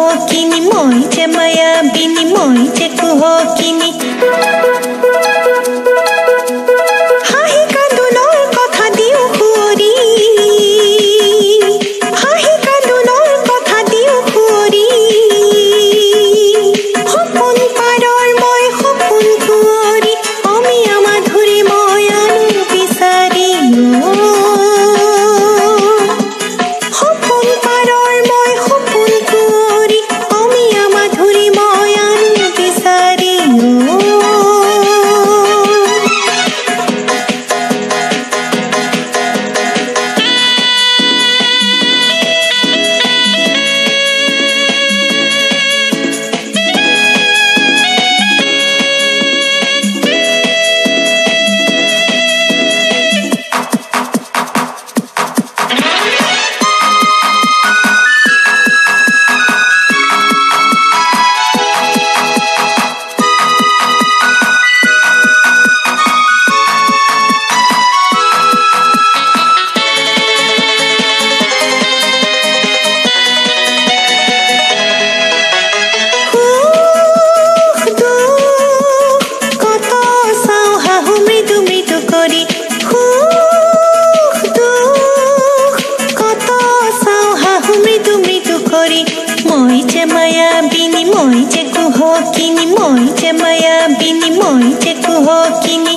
কুহকিনী মই যে মায়াবিনী মই যে কুহকিনী হাঁহি কান্দোনৰ কথা দিওঁ সুঁৱৰি হাঁহি কান্দোনৰ কথা দিওঁ সুঁৱৰি সপোন পাৰৰ মই সপোন কুঁৱৰী অমিয়া মাধুৰী মই আনো বিচাৰি মই যে মায়াবিনী মই যে কুহকিনী মই যে মায়াবিনী মই যে কুহকিনী